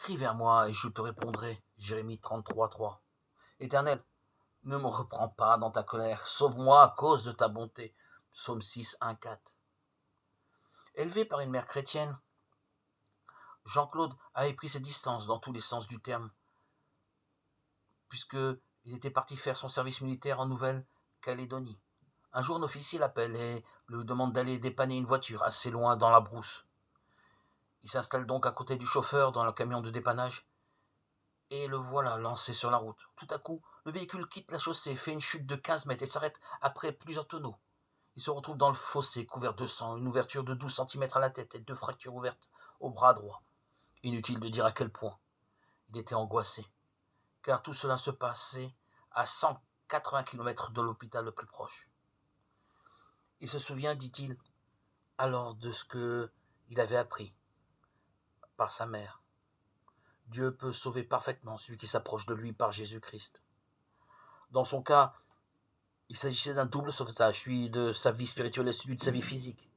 Crie vers moi et je te répondrai. Jérémie 33:3. Éternel, ne me reprends pas dans ta colère, sauve-moi à cause de ta bonté. Psaume 6, 1, 4. Élevé par une mère chrétienne, Jean-Claude avait pris ses distances dans tous les sens du terme, puisqu'il était parti faire son service militaire en Nouvelle-Calédonie. Un jour, un officier l'appelle et lui demande d'aller dépanner une voiture assez loin dans la brousse. Il s'installe donc à côté du chauffeur dans le camion de dépannage et le voilà lancé sur la route. Tout à coup, le véhicule quitte la chaussée, fait une chute de 15 mètres et s'arrête après plusieurs tonneaux. Il se retrouve dans le fossé, couvert de sang, une ouverture de 12 centimètres à la tête et 2 fractures ouvertes au bras droit. Inutile de dire à quel point il était angoissé, car tout cela se passait à 180 km de l'hôpital le plus proche. Il se souvient, dit-il, alors de ce qu'il avait appris par sa mère. Dieu peut sauver parfaitement celui qui s'approche de lui par Jésus-Christ. Dans son cas, il s'agissait d'un double sauvetage, celui de sa vie spirituelle et celui de sa vie physique.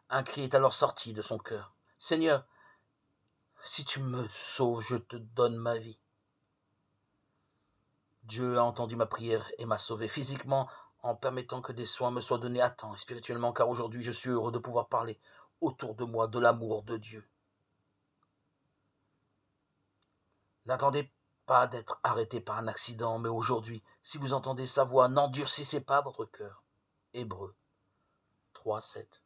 Un cri est alors sorti de son cœur. « Seigneur, si tu me sauves, je te donne ma vie. » Dieu a entendu ma prière et m'a sauvé physiquement en permettant que des soins me soient donnés à temps et spirituellement, car aujourd'hui je suis heureux de pouvoir parler autour de moi de l'amour de Dieu. N'attendez pas d'être arrêté par un accident, mais aujourd'hui, si vous entendez sa voix, n'endurcissez pas votre cœur. Hébreux 3, 7.